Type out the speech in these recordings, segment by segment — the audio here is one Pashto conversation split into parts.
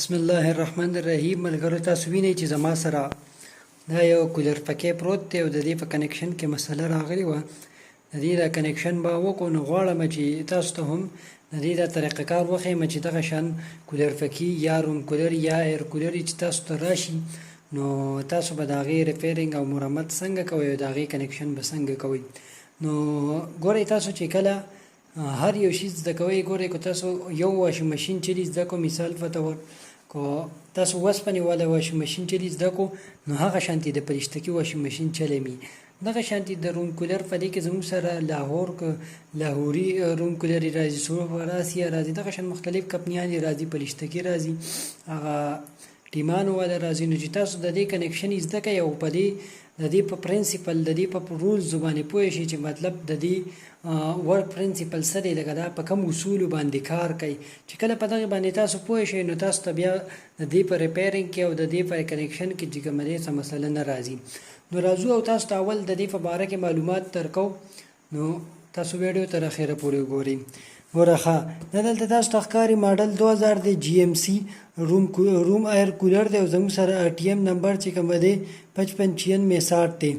بسم الله الرحمن الرحیم. ملګرو تاسو وینئ چې زما سره دا یو کولر پکې پروت دی او د دې په کنیکشن کې مسله راغلی وه. د دې دا کنیکشن به وکړو نو غواړم چې تاسو ته هم د دې دا طریقه کار وښیم چې دغه شان کولر پکې یا روم کولر یا ایر کولر چې تاسو ته راشي نو تاسو به د هغې ریپیرینګ او مرمت څنګه کوئ او د هغې کنیکشن به څنګه کوئ. نو ګورئ تاسو چې کله هر یو شی زده کوئ، ګورئ که تاسو یو واشنګ ماشین چلی زده کو، مثال په طور که تاسو وسپنې والا واشنګ ماشین چلی زده کو نو هغه شانتې د پلستیکي واشنګ ماشین چلوي. دغه شانتې د روم کولر په دې کې زموږ سره لاهوري روم کولر راځي، سوراسیا راځي، دغه شان مختلف کمپنیان راځي، پلستیکي راځي، هغه ټیمانو والا راځي. نو چې تاسو د دې کنیکشن زده کوئ او په دې د دې په پرنسپل د دې په رولز باندې پوه شئ چې مطلب د دې ورک پرنسپل څه دی، لکه دا په کوم اصولو باندې کار کوي. چې کله په دغه باندې تاسو پوه شئ نو تاسو ته بیا د دې په ریپیرینګ کې او د دې په کنیکشن کې چې کومه دې څه مسله نه راځي. نو راځو او تاسو ته اول د دې په باره کې معلومات درکو. نو تاسو ویډیو تر اخره پورې وګورئ. ګوره ښه، دا دلته تاسو ته ښکاري ماډل 2000 دی، جی ایم سی روم ایر کولر دی او زموږ سره ټي ایم نمبر چې کومه دی 5596 دی.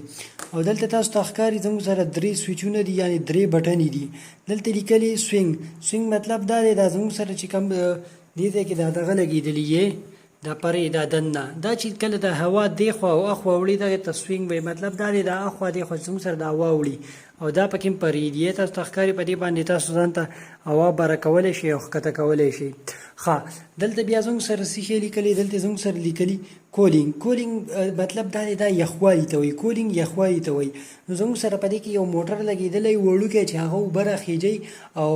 او دلته تاسو ته ښکاري زموږ سره 3 سویچونه دي، یعنی 3 بټنې دي. دلته لیکلي سوینګ مطلب دا دی دا زموږ سره چې کوم دې ځای کې دا دغه لګېدلي یې دا پرې دا دننه دا چې کله د هوا دی خوا او اخوا وړي دغه ته سوینګ وایي. مطلب دا دی دا اخوا دی خوا زموږ سره د هوا وړي او دا پکې پرې دي. تاسو ته ښکاري په دې باندې تاسو ځان ته هوا بره کولی شئ او ښکته کولی شئ. ښه، دلته بیا زموږ سره څه شی لیکلي، دلته زموږ سره لیکلي کولینګ مطلب دا دی دا یخوالي ته وایي، کولینګ یخوالي ته وایي. نو زموږ سره په دې کې یو موټر لګېدلی وړوکی چې هغه اوبه راخیجئ او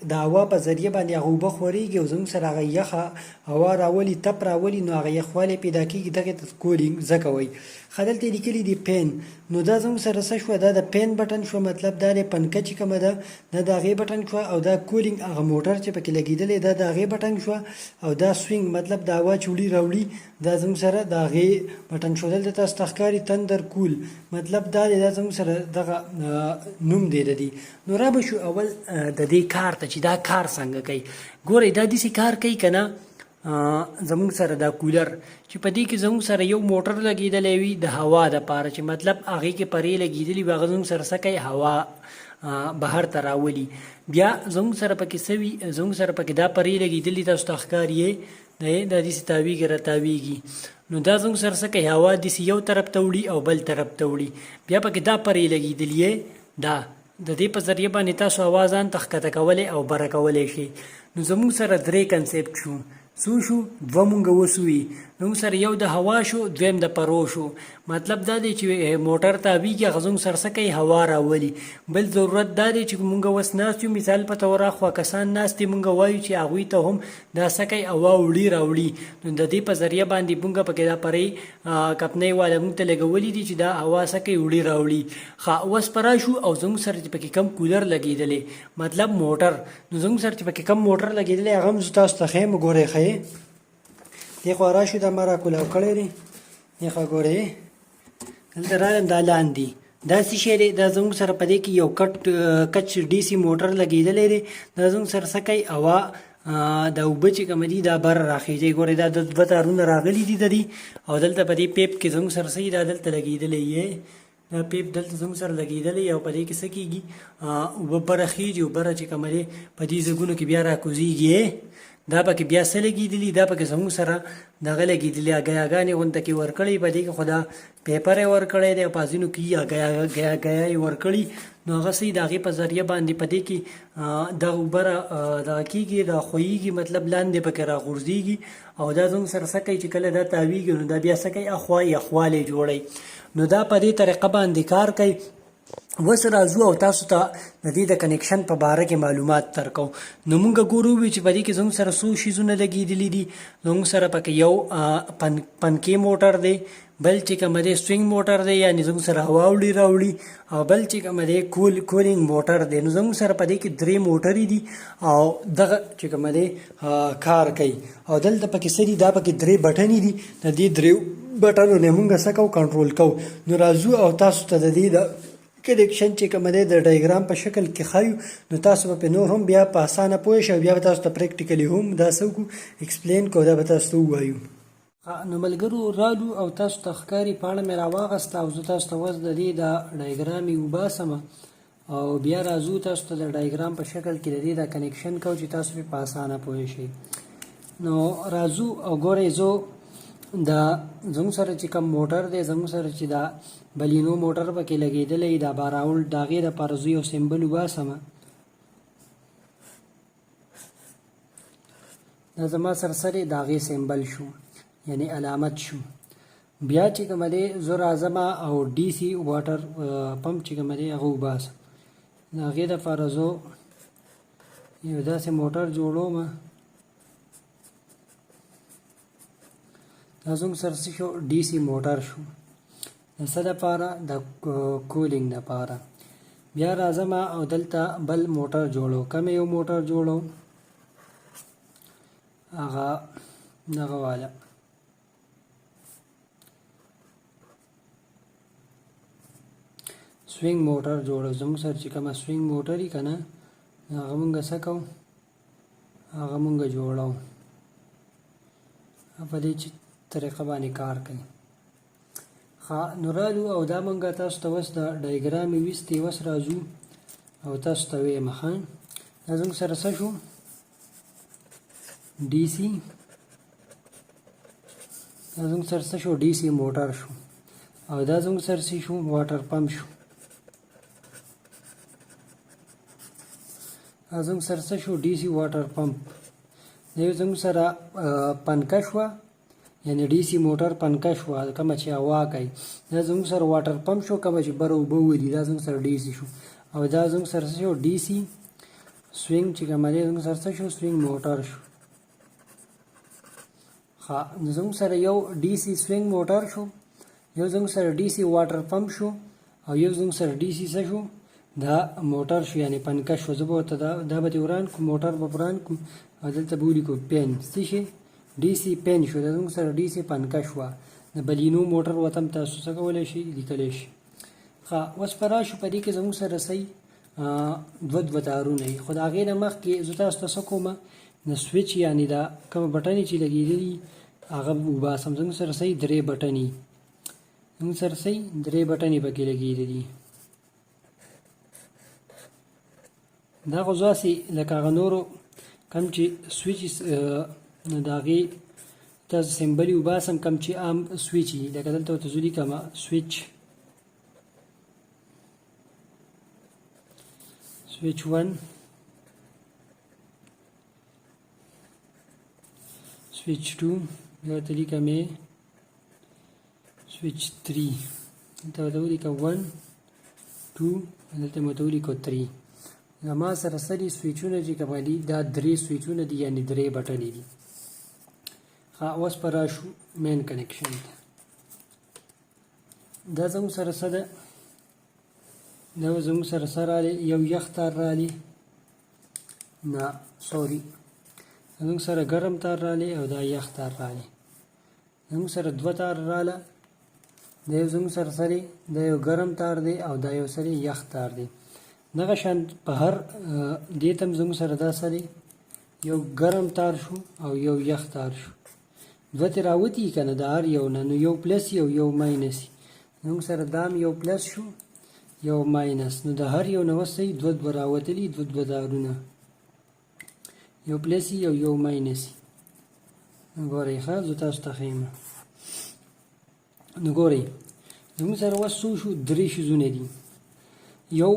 د هوا په ذریعه باندې هغه اوبه خورېږي او زموږ سره هغه یخه هوا راولي، تپ راولي، نو هغه یخوالی پیدا کېږي، دغې ته کولینګ ځکه وایي. ښه، دلته یې لیکلي دي پین. نو دا زموږ سره څه شوه، دا د پین بټن شوه، مطلب دا دی پنکه چې کومه ده دا د هغې بټن شوه. او دا کولینګ هغه موټر چې پکې لګېدلی دا د هغې بټن شوه. او دا سوینګ مطلب د هوا چې وړي راوړي دا زموږ سره د هغې بټن شو. دلته تاسو ته ښکاري تندر کول، مطلب دا دی دا زموږ سره دغه نوم دی د دې. نو را به شو اول د دې کار ته چې دا کار څنګه کوي. ګورئ دا داسې کار کوي که نه، زموږ سره دا کولر چې په دې کې زموږ سره یو موټر لګېدلی وي د هوا دپاره، چې مطلب هغې کې پرې لګېدلي وي، هغه زموږ سره څه کوي، هوا بهر ته راولي. بیا زموږ سره پکې څه وي، زموږ سره پکې دا پرې لګېدلي تاسو ته ښکاري دا داسې تاویږي راتاویږي. نو دا زموږ سره څه کوي، هوا داسې یو طرف ته وړي او بل طرف ته وړي. بیا پکې دا پرې لګېدلي دا د دې په ذریعه باندې تاسو هوا ځان ته ښکته کولی او بره کولی شئ. نو زموږ سره 3 کنسپټ شو. څو شو؟ 2 مونږ وسوي. نو سره یو د هوا شو، دویم د پرو شو. مطلب دا دی چې موټر تاویږي هغه زموږ سره څه کوي، هوا راولي. بل ضرورت دا دی چې مونږ اوس ناست یو، مثال په طور اخوا کسان ناست دي، مونږ وایو چې هغوی ته هم دا څه کوي، هوا وړي راوړي. نو د دې په ذریعه باندې مونږ پکې دا پرې کپنۍ والا مونږ ته لګولي دي چې دا هوا څه کوي، وړي راوړي. ښه، اوس په راشو او زموږ سره چې پکې کم کولر لګېدلی مطلب موټر، نو زموږ سره چې پکې کم موټر لګېدلی هغه هم زه تاسو ته ښیم. ګورئ ښه دې خوا راشو، دا ما راکولاو کړی دی، دې خوا ګورئ دلته رالم دا لاندې دا څه شی دی، دا زموږ سره په دې کې یو کچ ډي سي موټر لګېدلی دی. دا زموږ سره څه کوي، هوا دا اوبه چې کومه دي دا بر راخیږي. ګورئ دا 2 تارونه راغلي دي د دې، او دلته په دې پیپ کې زموږ سره څه دا دلته لګېدلی یې دا پیپ دلته زموږ سره لګېدلی او په دې کې څه کېږي، اوبه بره خیږي او بره چې کومه دی په دې ځګونو کې بیا راکوزېږي. دا پکې بیا څه لګېدلي، دا پکې زموږ سره دغه لګېدلي ګیاګانې غونته کې ورکړی، په دې کې خو دا پیپر یې ورکړی دی او په ځینو کې ګیا یې ورکړي. نو هغه څه د هغې په ذریعه باندې په دې کې دغه اوبه دغه کېږي، راښویېږي، مطلب لاندې پکې راغورځېږي. او دا زموږ سره څه کوي چې کله دا تاویږي نو دا بیا څه کوي، اخوا یخوالی جوړوي. نو دا په دې طریقه باندې کار کوي. اوس راځو او تاسو ته د دې د کنیکشن په باره کې معلومات درکو. نو مونږ ګورو چې په دې کې زموږ سره څو شیزونه لګېدلي دي. نو موږ سره پکې یو پنکې موټر دی، بل چې کومه دی سوینګ موټر دی، یعنې زموږ سره هوا وړي راوړي، او بل چې کومه دی کولینګ موټر دی. نو زموږ سره په دې کې 3 موټرې دي او دغه چې کومه دی کار کوي. او دلته پکې څه دي، دا پکې 3 بټنې دي. د دې 3 بټنو نه مونږ څه کوو، کنټرول کوو. نو راځو او تاسو ته د دې کنیکشن چې کوم دی د ډایګرام په شکل کې ښایو نو تاسو به نور هم بیا په اسانه پوه شئ او بیا به تاسو ته پریکټیکلی هم دا څه وکړو ایکسپلین کوو دا به تاسو ته ووایو. نو ملګرو رالو او تاسو ته ښکاري پاڼه مې راواغسته او زه تاسو ته اوس د دې د ډایګرام یې وباسم او بیا راځو تاسو ته د ډایګرام په شکل کې د دې د کنیکشن کوو چې تاسو په اسانه پوه شئ. نو راځو او ګورئ زه دا زموږ سره چې کوم موټر دی زموږ سره چې دا بلینو موټر پکې لګېدلی دا باراول د هغې دپاره زه یو سمبل وباسم. دا زما سرسرې د هغې سمبل شو یعنی علامت شو. بیا چې کومه دی زه راځم او ډي سي واټر پمپ چې کومه دی هغه وباسم. د هغې دپاره زه یو داسې موټر جوړوم. دا زموږ سره څه شو ډي سي موټر شو د څه دپاره د کولینګ دپاره. بیا راځم او دلته بل موټر جوړو. کوم یو موټر جوړو هغه دغه والا سوینګ موټر جوړو. زموږ سره چې کومه سوینګ موټر وي که نه هغه مونږ څه کوو هغه مونږ جوړو په دې طریقه باندې کار کوي. نو رالو او دا مونږ تاسو ته اوس د ډایګرام یې ویستې اوس راځو او تاسو ته ویم ښه دا زموږ سره څه شو ډي سي. دا زموږ سره څه شو ډي سي موټر شو او دا زموږ سره څه شو واټر پمپ شو. دا زموږ سره څه شو ډي سي واټر پمپ. دا زموږ سره پنکه شوه یعنی ډي سي موټر پنکه شوه کومه چې هوا کوي. دا زموږ سره واټر پمپ شو کومه چې بره اوبه ولي دا زموږ سره ډي سي شو. او دا زموږ سره څه شو ډي سي سوینګ چې کومه دی زموږ سره څه شو سوینګ موټر شو. نو زموږ سره یو ډي سي سوینګ موټر شو یو زموږ سره ډي سي واټر پمپ شو او یو زموږ سره ډي سي څه شو دا موټر شو یعنی پنکه شو. زه به ورته دا به دې وران کړو موټر به وران کړو او دلته به ولیکو پین څه شي ډي سي پین شو. دا زموږ سره ډي سي پنکه شوه. د بلینو موټر ورته هم تاسو څه کولی شئ لیکلی شئ. اوس به راشو په دې کې زموږ سره صحیح دوه تارونه وي خو د هغې نه مخکې زه تاسو ته څه کومه د سویچ یعنې دا کومه بټنې چې لګېدلي هغه وباسم. زموږ سره صحیح درې بټنې زموږ سره صحیح درې بټنې پکې لګېدلي. دا خو داسې لکه هغه نورو کوم چې سویچ نو د هغې تاسو سمبل یې وباسم کوم چې عام سویچ وي لکه دلته ورته زه لیکمه سویچ 1 سویچ 2 بیا ورته لیکمې سویچ 3 دلته ورته ولیکم 1 2 دلته مې ورته ولیکو 3. زما سره سري سویچونه چې کوم دي دا درې سویچونه دي یعنې درې بټنې دي. اوس به راشو مین کنیکشن ته. دا زموږ سره څه ده دا زموږ سره څه رالی یو یخ تار رالی نه سوري زموږ سره ګرم تار رالی او دا یخ تار رالی. زموږ سره دوه تار راله دا یو زموږ سره سري دا یو ګرم تار دی او دا یو سري یخ تار دی. دغه شان په هر دې ته هم زموږ سره دا سري یو ګرم تار شو او یو یخ تار شو. دوه ترې راوتي که نه د هر یو نه نو یو پلس یو ماینس وي. زموږ سره دا هم یو پلس شو یو ماینس نو د هر یو نه وسئ دوه راوتلي دوه تارونه یو پلس یو ماینس وي. ګورئ ښه زه تاسو ته ښیم. نو ګورئ زموږ سره اوس څو شو درې شیزونه دي. یو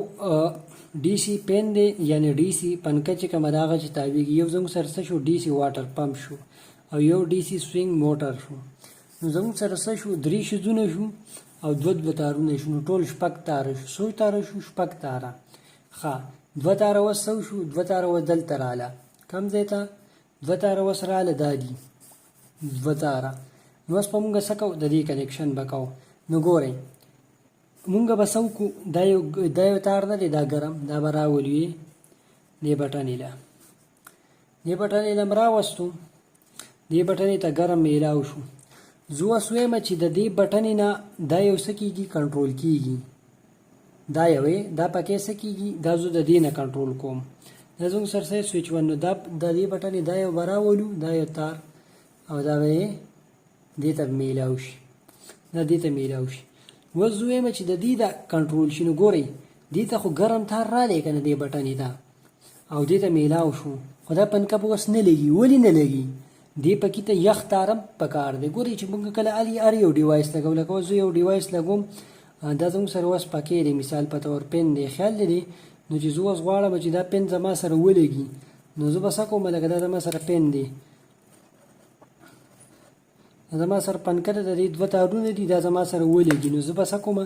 ډي سي پین دی یعنی ډي سي پنکه چې کومه ده هغه چې تاویږي. یو زموږ سره څه شو ډي سي واټر پمپ شو او یو ډي سي سوینګ موټر شو. نو زموږ سره څه شو درې شیزونه شو او دوه تارونه شو. نو ټول شپږ تاره شو. څو تاره شو شپږ تاره. دوه تاره اوس څه شو دوه تاره اوس دلته راله کوم ځای ته دوه تاره اوس راله دا دي دوه تاره. نو اوس به مونږ څه کوو د دې کنیکشن به کوو. نو ګورئ مونږ به څه وکړو دا یو تار نه دی دا ګرم دا به راولوي دې بټنې له دې بټنې له م راوستو دې بټنې ته ګرم میلاو شو. زه اوس وایم چې د دې بټنې نه دا یو څه کېږي کنټرول کېږي. دا یوې دا پکې څه کېږي دا زه د دې نه کنټرول کوم دا زموږ سره سویچ ون نو دا د دې بټن دا یو به راولو دا یو تار او دا به یې دې ته میلاو شي دا دې ته میلاو شي اوس زه وایم چې د دې دا کنټرول شي نو ګورئ دې ته خو ګرم تار رالی که نه دې بټن دا او دې ته میلاو شو خو دا پنکه په اوس نه لګي ولې نه لګي دې پکې ته یخ تارم پکار دی ګورئ چې موږ کله هر یو ډیوایس لګو لکه اوس زه یو ډیوایس لګوم دا زموږ سره اوس پکې دی مثال په طور پن دی خیال دی نو چې زه اوس غواړم چې دا پن زما سره ولګي نو زه به څه کوم لکه دا زما سره پن دی زما سره پنکه ده د دې دوه تارونه دي دا زما سره ولګي نو زه به څه کوم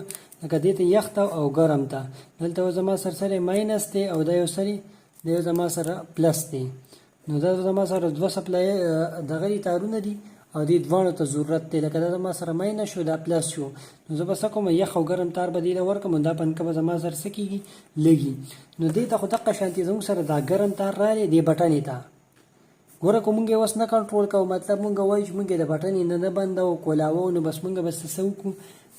لکه دې ته یخ ته او ګرم ته دلته زما سره ماینس دی او دا یو سره دا زما سره پلس دی نو دا زما سره دوه سپلای دغه تارونه دي او دې دواړو ته ضرورت دی لکه دا زما سره ماینس شو دا پلس شو نو زه به څه کوم یخ او ګرم تار به دې ته ورکړم دا پنکه به زما سره څه کېږي لګي نو دې ته خو دقه شانتي زموږ سره دا ګرم تار رالی دې بټنې ته ګوره که مونږ یې اوس نه کنټرول کوو مطلب مونږ وایو چې مونږ د بټنې نه بندوو کولاوو نو بس مونږ بس څه وکړو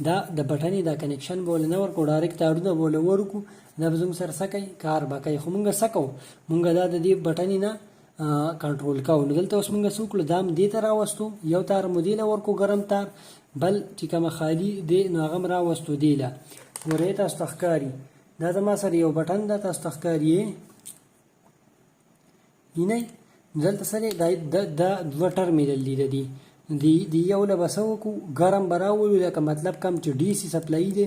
دا د بټنې دا کنیکشن به ولې نه ورکړو ډایرکټ تارونه به ولې ورکړو دا به زموږ سره څه کوي کار به کوي خو مونږ څه کوو مونږ دا د دې بټنې نه کنټرول کوو نو دلته اوس مونږ څه وکړو دا هم دې ته راوستو یو تار مو دې له ورکړو ګرم تار بل چې کومه خالي دی نو هغه هم راوستو دې له ګورئ تاسو ته ښکاري دا زما سره یو بټن ده تاسو ته ښکاري وینئ دلته سره دا دوه ټرمینل دي د یو له به څه وکړو ګرم به راولو لکه مطلب کم چې ډي سي سپلای دی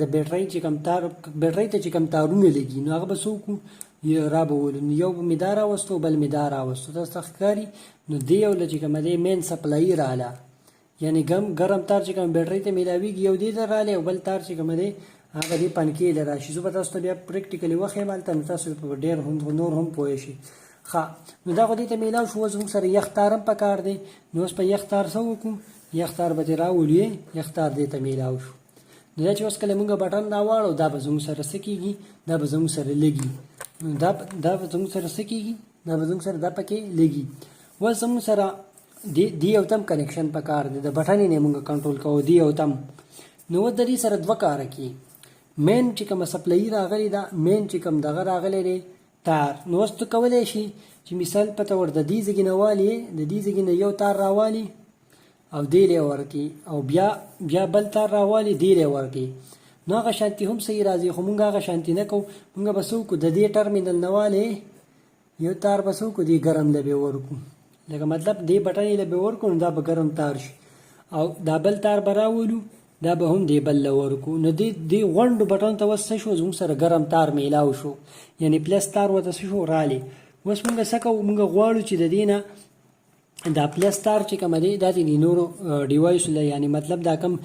د بیټرۍ چې کم تار بیټرۍ ته چې کم تارونه لګي نو هغه به څه وکړو را به ولو نو یو به مې دا راوستو بل مې دا راوستو تاسو ته ښکاري نو دې یو له چې کومه دی مین سپلای راله یعنې ګرم تار چې کوم بیټرۍ ته میلاویږي یو دې ته رالی او بل تار چې کومه دی هغه دې پنکې له راشي زه به تاسو ته بیا پریکټیکلي وښیم هلته نو تاسو په ډېر نور هم پوه شئ ښه نو دا خو دې ته میلاو شو اوس موږ سره یخ تار هم پکار دی نو اوس په یخ تار څه وکړو یخ تار به دې راولو یخ تار دې ته میلاو شو نو دا چې اوس کله موږ بټن راواړو دا به زموږ سره څه کېږي دا به زموږ سره لګي دا به زموږ سره څه کېږي دا به زموږ سره دا پکې لګي اوس زموږ سره دې یو تم کنیکشن پکار دی د بټنې نه موږ کنټرول کوو دې یو تم نو اوس د دې سره دوه کاره کوي مین چې کومه سپلای راغلی دا مین چې کوم دغه راغلی دی تار نو اوس ته کولی شي چې مثال په طور د دې ځای نه والي د دې ځای نه یو تار راوالي او دې له ورکی او بیا بل تار راوالي دې له ورکی نو هغه شانتي هم صحیح راځي خو مونږ هغه شانتي نه کوو مونږ به څه وکړو د دې ټرمینل نه والي یو تار به څه وکړو دې ګرم له به ورکو لکه مطلب دې بټنې له به ورکو نو دا به ګرم تار شي او دا بل تار به راولو دا به هم دی بل ورکو نو دی غونډو بټن ته وسه شو زموږ سره ګرم تار میلاو شو یعنی پلس تار وته شو رالی اوس موږ څه کوو موږ غواړو چې د دې نه دا پلس تار چې کوم دی دا د نورو ډیوایس له یعنی مطلب دا کم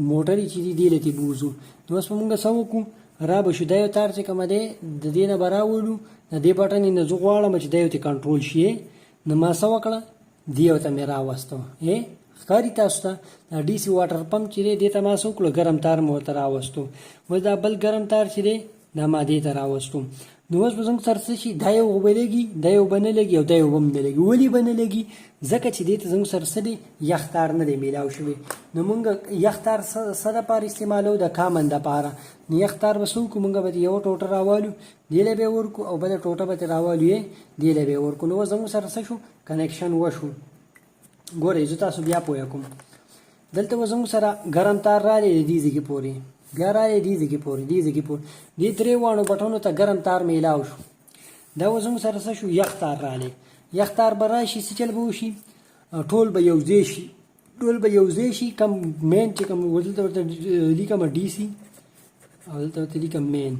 موټرې چې دی لته بوزو نو اوس موږ څه وکړو را به شو دا یو تار چې کوم دی د دې نه براولو د دې بټن نه زه غواړم چې دا یو ته کنټرول شي نو ما څه وکړه دی یو ته مې راوستو ښکاري تاسو ته ډي سي واټر پمپ چې دی دې ته ما څه وکړو ګرم تار مې ورته راوستو اوس دا بل ګرم تار چې دی دا ما دې ته راوستو نو اوس به زموږ سره څه شي دا یو به لګي دا یو به نه لګي او دا یو به هم نه لګي ولې به نه لګي ځکه چې دې ته زموږ سره څه دی یخ تار نه دی میلاو شوی نو مونږ یخ تار څه دپاره استعمالوو د کامن دپاره نو یخ تار به څه وکړو مونږ به یو ټوټه راوالو دې له به یې ورکړو او بله ټوټه به ترې راوالو دې له به یې ورکړو نو اوس زموږ سره څه شو کنیکشن وشو ګورئ زه تاسو بیا پوه کوم دلته به زموږ سره ګرم تار رالی د دې ځای پورې بیا رالی دې ځای پورې دې درې واړو بټنو ته ګرم تار میلاو شو دا به زموږ سره څه شو یخ تار رالی یخ تار به راشي څه چل به وشي ټول به یوځای شي کم مین چې کم دلته ورته لیکم ډي سي او دلته ورته لیکم مین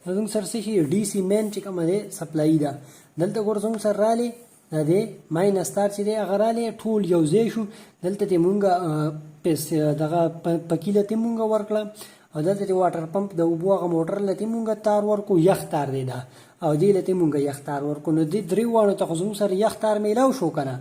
زموږ سره څه شي ډي سي مین چې کومه دی سپلای ده دلته ګوره زموږ سره رالی دا دی ماینس تار چې دی هغه رالی ټول یو ځای شو دلته ته مونږ دغه پکیله ته مونږ ورکړه او دلته ته واټر پمپ د اوبو هغه موټر له ته مونږ تار ورکو یخ تار دی دا او دې له ته مونږ یخ تار ورکو نو دې درې واړو ته خو زموږ سره یخ تار میلاو شو که نه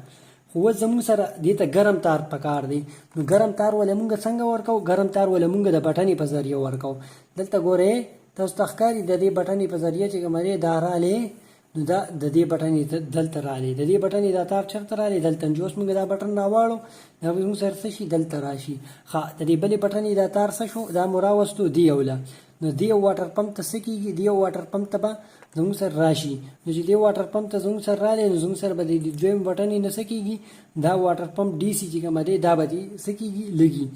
خو اوس زموږ سره دې ته ګرم تار پکار دی نو ګرم تار ولې مونږ څنګه ورکو ګرم تار ولې مونږ د بټنې په ذریعه ورکو دلته ګورئ تاسو ته ښکاري د دې بټنې په ذریعه چې کومه دی دا رالی نو دا د دې بټنې دلته رالی د دې بټنې دا تار چېرته رالی دلته چې اوس موږ دا بټن راواړو دا به زموږ سره څه شي دلته راشي ښه د دې بلې بټنې دا تار څه شو دا مو راوستو دې یو له نو دې واټر پمپ ته څه کېږي، دې واټر پمپ ته به زموږ سره راشي. نو چې دې واټر پمپ ته زموږ سره راغلی نو زموږ سره به د دویم بټن یې نه څه کېږي، دا واټر پمپ ډي سي چې کومه دی دا به دې څه کېږي لګي.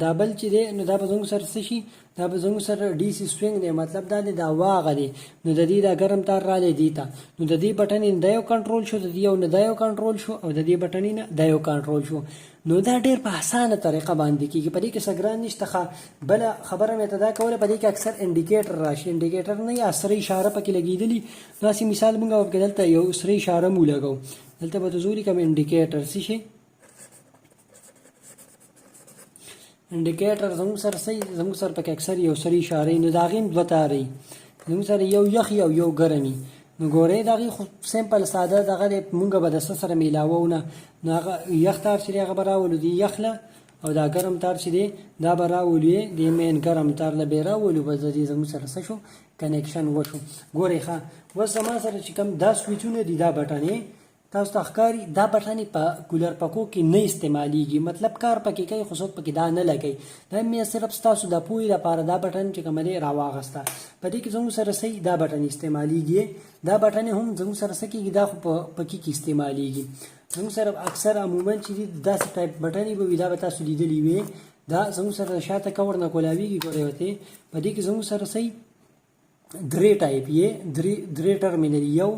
دا بل چې دی نو دا به زموږ سره څه شي، دا به زموږ سره ډي سي سوینګ دی، مطلب دا دی دا واغه دی. نو د دې دا ګرم تار رالی دې ته، نو د دې بټن یې دا یو کنټرول شو، د دې یو نه دا یو کنټرول شو، او د دې بټن یې نه دا یو کنټرول شو. نو دا ډېر په اسانه طریقه باندې کېږي، په دې کې څه ګران نشته. بله خبره مې ته دا کوله، په دې کې اکثر انډیکیټر راشي، انډیکیټر نه یا سره اشاره پکې لګېدلي. داسې مثال مونږ ورکړو، دلته یو سره اشاره مو لګو، دلته به ته زوري کوم انډیکیټر څه شي، انډیکیټر زموږ سره صحیح، زموږ سره پکې اکثر یو سره اشاره، نو د هغې دوه تارې زموږ سره یو یخي او یو ګرمي. نو ګورئ د هغې خو سمپل ساده دغه دی، مونږ به د څه سره میلاوو نه، نو هغه یخ تار چې دی هغه به راولو دې یخ له، او دا ګرم تار چې دی دا به راولو یې دې مین ګرم تار له به راولو، بس د دې زموږ سره څه شو کنیکشن وشو. ګورئ ښه اوس زما سره چې کوم دا سویچونه دي دا بټنې تاسو ته ښکاري، دا بټنې په کولر پکو کې نه استعمالیږي، مطلب کار پکې کوي خو څوک پکې دا نه لګوي. دا مې صرف ستاسو د پوهې لپاره دا بټن چې کومه دی راواغسته. په دې کې زموږ سره صحیح دا بټن استعمالیږي، دا بټنې هم زموږ سره څه کېږي، دا خو په پکې کې استعمالیږي. زموږ سره اکثر عموما چې دي داسې ټایپ بټنې به وي، دا به تاسو لیدلي وي، دا زموږ سره شاته کور نه کولاویږي. ګورئ ورته په دې کې زموږ سره صحیح درې ټایپ یې، درې ټرمینل، یو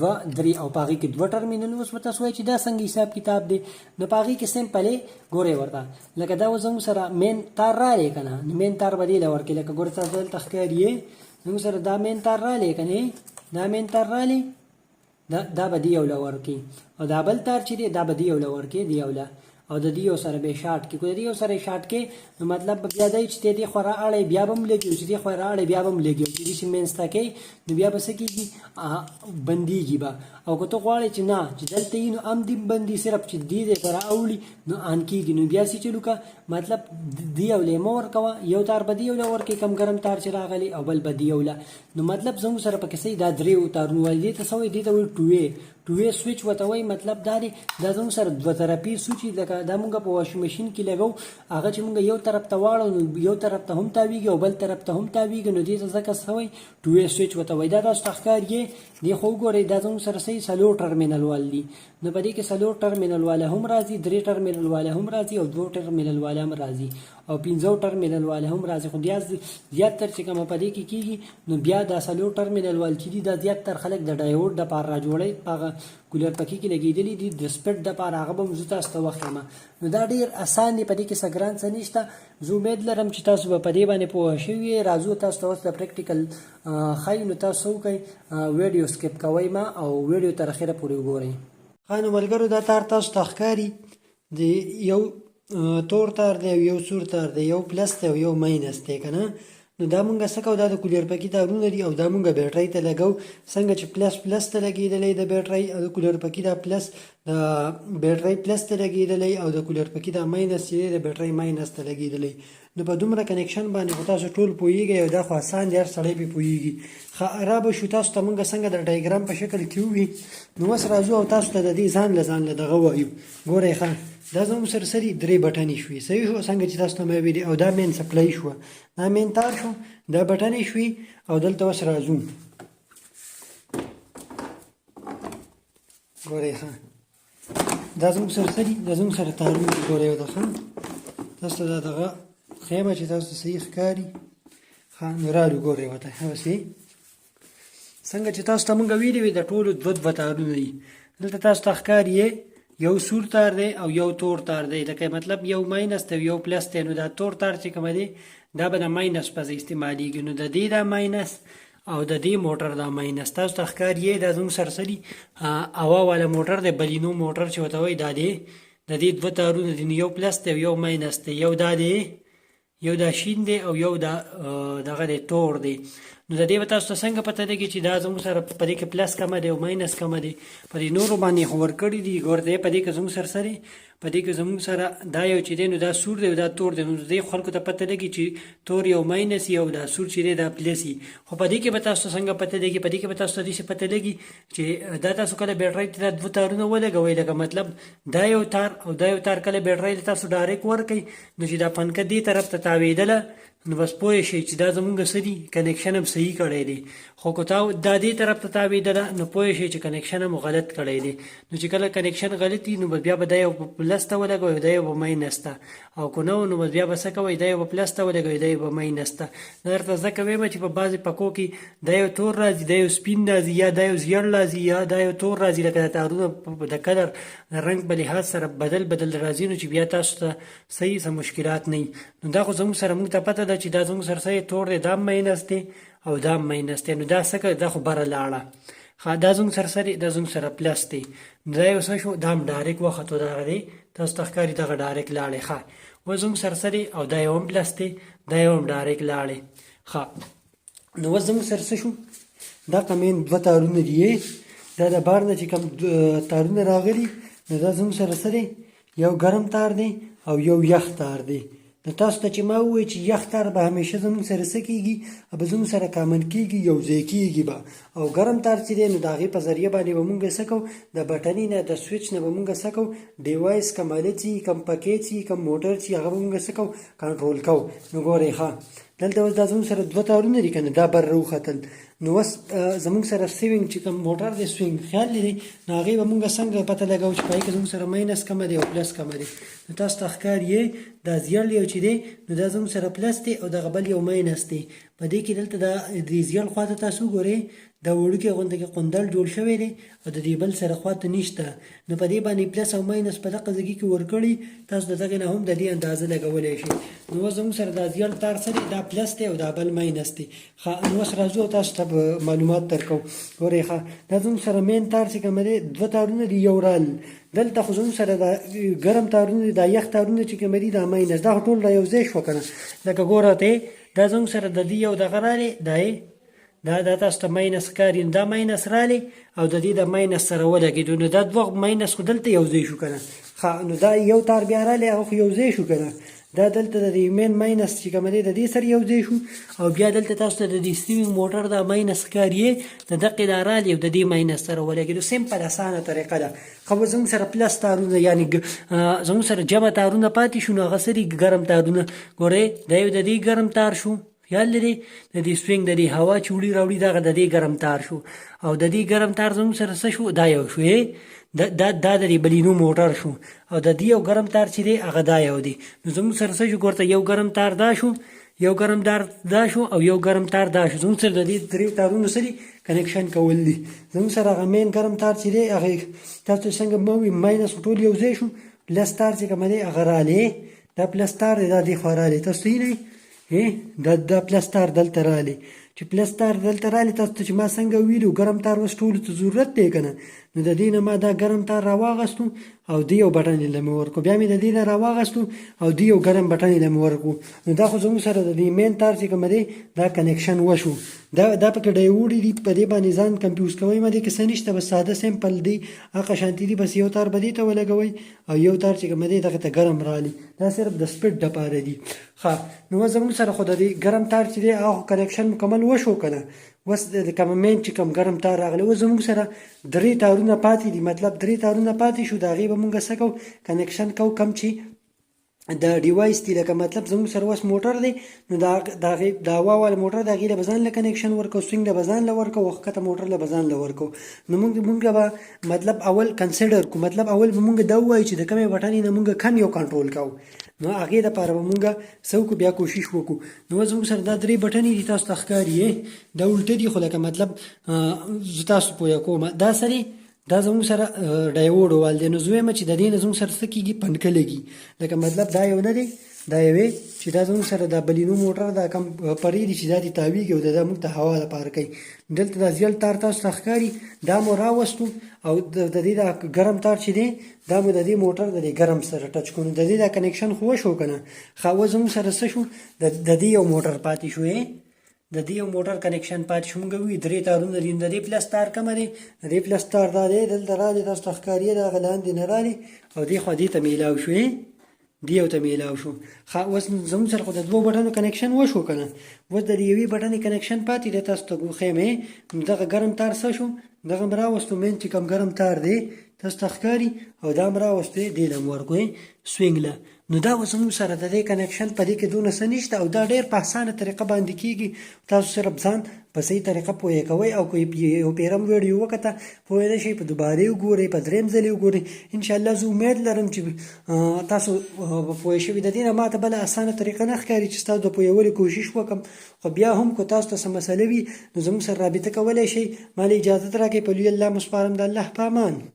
دوه درې، او په هغې کې دوه ټرمینل. اوس به تاسو وایئ چې دا څنګه حساب کتاب دی، نو په هغې کې سمپل یې ګورئ ورته لکه دا اوس زموږ سره مین تار رالی که نه، نو مین تار به دې له ورکړي، لکه ګورئ تاسو دلته ښکاري زموږ سره دا مین تار رالی که نه، دا مین تار رالی دا به دې یو له ورکړي، او دا بل تار چې دی دا به دې یو له ورکړي، دې یو له، او د دې یو سره به شارټ کې، کو د دې یو سره شارټ کې، نو مطلب بیا دی چې دې خوا رااړی بیا به هم لګي، چې دې خوا رااړی بیا به هم لګي، چې دې چې منځ ته کوي نو بیا به څه کېږي بندېږي به. او که ته غواړې چې نه چې دلته یي نو هم دې بندي، صرف چې دې دې ته رااوړي نو آن کېږي، نو بیا څه چلو که مطلب دې یو له مه ورکوه، یو تار به دې یو له ورکړي کم ګرم تار چې راغلی، او بل به دې یو له، نو مطلب زموږ سره پکې صحیح دا درې تارونه وایي، دې ته څه وایي، دې ته وایي ټو وی سویچ ورته وایي. مطلب دا دی دا زموږ سره دوه طرفي سویچ لکه دا مونږ په واشنګ مشین کې لګو، هغه چې مونږ یو طرف ته واړو نو یو طرف ته هم تاویږي او بل طرف ته هم تاویږي، نو دې ته ځکه څه وایي ټو وی سویچ ورته وایي. دا تاسو ته ښکاري دې خو وګورئ دا زموږ سره صحیح څلور ټرمینل وال دي، نو په دې کې څلور ټرمینل والا هم راځي، درې ټرمینل والا هم راځي، او دوه ټرمینل والا هم راځي، او پنځه ټرمینل والا هم راځي. خو بیا زیاتره چې کومه په دې کې کېږي نو بیا دا څلور ټرمینل وال چې دي دا زیاتره خلک د ډایوډ دپاره راجوړوي، په هغه کولر پکې کې لګېدلي دي د سپیډ دپاره، هغه به زه تاسو ته وښیم. نو دا ډېر اسان دی، په دې کې څه ګران څه نشته. زه امید لرم چې تاسو به په دې باندې پوه شوي یې. راځو تاسو ته اوس د پریکټیکل ښایي، نو تاسو وکئ ویډیو سکیپ کوئ ما او ویډیو تر اخره پورې وګورئ. ښه نو ملګرو دا تار تاسو ته ښکاري د یو تور تار دی او یو سور تار دی، یو پلس دی او یو ماینس دی که نه. نو دا مونږ څه کوو، دا د کولر پکې تارونه دي او دا مونږ بیټرۍ ته لګو. څنګه چې پلس ته لګېدلی د بیټرۍ، او د کولر پکې دا پلس د بیټرۍ پلس ته لګېدلی، او د کولر پکې دا ماینس چې دی د بیټرۍ ماینس ته لګېدلی. نو په دومره کنیکشن باندې خو تاسو ټول پوهېږئ، او دا خو اسان دی، هر سړی پرې پوهېږي. ښه را به شو تاسو ته مونږ څنګه د ډایګرام په شکل کې ووي. نو اوس راځو او تاسو ته د دې ځان له دغه وایو. ګورئ ښه دا زموږ سره سري درې بټنې شوې، صحیح شو څنګه چې تاسو ته مې ویلي، او دا مین سپلای شوه، دا مین تار شو، دا بټنې شوې، او دلته اوس راځو. ګورئ ښه دا زموږ سره سري، دا زموږ سره تارونه دي. ګورئ دا ښه تاسو ته دا دغه ښیمه چې تاسو ته صحیح ښکاري. ښه نو راړو ګورئ ورته هسې څنګه چې تاسو ته مونږ ویلي وي د ټولو دوه تارونه دي. دلته تاسو ته ښکاري یو سور تار دی او یو تور تار دی، لکه مطلب یو ماینس دی یو پلس دی. نو دا تور تار چې کومه دی دا به د ماینس په ځای استعمالیږي، نو د دې دا ماینس او د دې موټر دا ماینس. تاسو ته ښکاري دا زموږ سرسري هوا والا موټر دی، بلینو موټر چې ورته وایي دا دی، د دې دوه تارونه دي، یو پلس دی او یو ماینس دی، یو دا دی، یو دا شین دی او یو دا دغه دی تور دی. نو د دې به تاسو ته څنګه پته لګي چې دا زموږ سره په دې کې پلس کمه دی او ماینس کمه دی. په دې نورو باندې خو ورکړي دي، ګورئ په دې کې زموږ سره سره په دې کې زموږ سره دا یو چې دی نو دا سور دی او دا تور دی. نو دې خلکو ته پته لګي چې تور یو ماینس یو دا سور چې دی دا پلس وي. خو په دې کې به تاسو ته څنګه پته لګي، په دې کې به تاسو ته داسې پته لګي چې دا تاسو کله بیټرۍ ته دا دوه تارونه ولګوئ، لکه مطلب دا یو تار او دا یو تار کله بیټرۍ ته تاسو ډایرکټ ورکئ، نو چې دا پنکه دې طرف ته تاوېدله نو بس پوه شئ چې دا زمونږ څه دي کنیکشن هم صحیح کړی دی خو که تا دا دې طرف ته تاوېدله نو پوه شئ چې کنیکشن هم غلط کړی دی نو چې کله کنیکشن غلط وي نو بیا به دا یو په پلس ته ولګوئ دا یو به ماینس ته او که نه نو بیا به څه کوئ دا یو به پلس ته ولګوئ دا یو به ماینس ته دا درته ځکه وایم چې په بعضې پکو کې دا یو تور راځي دا یو سپین راځي یا دا یو زیړ راځي یا دا یو تور راځي لکه د تارونه د کلر رنګ په لحاظ سره بدل راځي نو چې بیا تاسو ته صحیح څه مشکلات نه وي نو دا خو زموږ سره موږ ته پته ده چې دا زموږ سره صحیح تور دی دا ماینس دی او دا ماینس دی نو دا څه کوي دا خو بره لاړه دا زموږ سره څه دی دا زموږ سره پلس دی نو دا یو څه شو دا هم ډایرکټ وختو دغه دی تاسو ته ښکاري دغه ډایرکټ لاړې ښه اوس زموږ سره څه دی او دا یو هم پلس دی دا یو هم ډایرکټ لاړې ښه نو اوس زموږ سره څه شو دا کمین دوه تارونه دي دا د بار نه چې کوم تارونه راغلي نو دا زموږ سره څه دی یو ګرم تار دی او یو یخ تار دی نو تاسو ته چې ما ووایي چې یخ تار به همیشه زموږ سره څه کېږي به زموږ سره کامن کېږي یو ځای کېږي به او ګرم تار چې دی نو د هغې په ذریعه باندې به مونږ څه کوو د بټنې نه د سویچ نه به مونږ څه کوو ډیوایس کم آله چې کم پکې چې کم موټر چې هغه به مونږ څه کوو کنټرول کوو نو ګورئ ښه دلته اوس دا زموږ سره دوه تارونه دي که نه دا بر راوختل نو اوس زموږ سره سوینګ چې کوم موټر دی سوینګ خیال لري نو هغې به مونږ څنګه پته لګوو چې په هغې کې زموږ سره ماینس کمه دی او پلس کمه دی نو تاسو ته ښکاري دا زیړ یو چې دی نو دا زموږ سره پلس دی او دغه بل یو ماینس دی په دې کې دلته دا د زیړ خوا ته تاسو وګورئ دا وړوکی غونډه کې قندل جوړ شوی دی او د دې بل سره خواته نشته نو په دې باندې پلس او ماینس په دغه ځای کې ورکړي تاسو د دغې نه هم د دې اندازه لګولی شئ نو اوس زموږ سره دا زیړ تار څه دی دا پلس دی او دا بل ماینس دی ښه نو اوس راځو او تاسو ته معلومات درکوو ګورئ ښه دا زموږ سره مین تار چې کوم دی دوه تارونه دي یو رال دلته خو زموږ سره دا ګرم تارونه دي دا یخ تارونه چې کوم دي دا ماینس دا ټول را یو ځای شوه که نه لکه ګوره ته دا زموږ سره د دې یو دغه رالی دا تاسو ته ماینس ښکاري نو دا ماینس رالی او د دې د ماینس سره ولګېدو نو دا دوه ماینس خو دلته یو ځای شو که نه ښه نو دا یو تار بیا رالی هغه خو یو ځای شو که نه دا دلته د دې مین ماینس چې کومه دی د دې سره یو ځای شو او بیا دلته تاسو ته د دې سوینګ موټر دا ماینس ښکاري د دقې دا رالی او د دې ماینس سره ولګېدو سمپل اسانه طریقه ده خو زموږ سره پلس تارونه یعنې زموږ سره جمع تارونه پاتې شو نو هغه څه دي ګرم تارونه ګورئ دا یو د دې ګرم تار شو خیال لري د دې سوینګ د دې هوا چې وړي راوړي دغه د دې ګرم تار شو او د دې ګرم تار زموږ سره څه شو دا یو شو دا د دې بلینو موټر شو او د دې یو ګرم تار چې دی هغه دا یو دی نو زموږ سره څه شو ګورته یو ګرم تار دا شو یو ګرم تار دا شو او یو ګرم تار دا شو زموږ سره د دې درې تارونو سره کنیکشن کول دي زموږ سره هغه مین ګرم تار چې دی هغه تاسو څنګه مو ماینس ټول یو ځای شو پلس تار چې کوم دی هغه رالی دا پلس تار دی دا دې خوا رالی تاسو نه دا پلس تار دلته رالی چې پلس تار دلته رالی تاسو ته چې ما څنګه ویلو ګرم تار اوس ټولو ته ضرورت دی که نه نو د دې نه ما دا ګرم تار راواغستو او دې یو بټن یې له مې ورکړو بیا مې د دې نه راواغستو او دې یو ګرم بټن یې له مې ورکړو نو دا خو زموږ سره د دې مین تار چې کومه دی دا کنیکشن وشو دا پکې ډایوډ دي په دې باندې ځان کمپیوز کوئ ما دې کې څه نشته بس ساده سمپل دی هغه شانتي دي بس یو تار به دې ته ولګوئ او یو تار چې کومه دی دغه ته ګرم رالی دا صرف د سپیډ دپاره دي ښه نو زموږ سره خو د دې ګرم تار چې دی هغه کنیکشن مکمل وشو که نه اوس د کوم مین چې کوم ګرم تار راغلی اوس زموږ سره درې تارونه پاتې دي مطلب درې تارونه پاتې شو د هغې به مونږ څه کوو کنیکشن کوو کم چې د ډیوایس دی لکه مطلب زموږ سره اوس موټر دی نو د هغې د هوا والا موټر د هغې له به ځان له کنیکشن ورکوو سوینګ له به ځان له ورکوو ښکته موټر له به ځان له ورکوو نو مونږ به مطلب اول کنسیډر کړو مطلب اول به مونږ دا ووایو چې د کومې بټنې نه مونږ کم یو کنټرول کوو نو هغې دپاره به مونږ څه وکړو بیا کوشش وکړو نو زموږ سره دا درې بټنې دي تاسو ته ښکاري دا الټه دي خو لکه مطلب زه تاسو پوه کوم دا سره دا زموږ سره ډایوډ وال دی نو زه وایم چې د دې نه زموږ سره څه کېږي پنکه لګي لکه مطلب دا یو نه دی دا یوې چې دا زموږ سره دا بلینو موټر دا کم پرې دي چې دا دې تاویږي او دا موږ ته هوا لپاره کوي دلته دا زیړ تار تاسو ته ښکاري دا مو راوستو او د دې دا ګرم تار چې دی دا مو د دې موټر د دې ګرم سره ټچ کړو د دې دا کنیکشن خو وشو که نه ښه اوس زموږ سره څه شو د دې یو موټر پاتې شو د دې یو موټر کنیکشن پاتې شو موږ وي درې تارونه دي د دې پلس تار کومه دی د دې پلس تار دا دی دلته رالی تاسو ته ښکاري د هغه لاندې نه رالی او دې خوا دې ته میلاو شو دې یو ته میلاو شو ښه اوس زموږ سره خو د دوو بټنو کنیکشن وشو که نه اوس د دې یوې بټنې کنیکشن پاتې دی تاسو ته ښیم دغه ګرم تار څه شو دغه م راوستو مین چې کوم ګرم تار دی تاسو ته ښکاري او دا م راوستو دې له م ورکړو سوینګ له نو دا اوس زموږ سره د دې کنیکشن په دې کې دونه څه نشته او دا ډېر په اسانه طریقه باندې کېږي. تاسو صرف ځان په صحیح طریقه پوهه کوئ او که یو پیرم ویډیو وکته پوه نه شئ په دوباره یې وګورئ، په درېیم ځل یې وګورئ. انشاءالله زه امید لرم چې تاسو پوه شوي. د دې نه ماته بله اسانه طریقه نه ښکاري چې ستاسو د پوهولو کوشش وکړم. خو بیا هم که تاسو ته څه مسله وي نو زموږ سره رابطه کولی شئ. ما له اجازت راکړئ. په لوی الله مو سپارم. د الله په امان.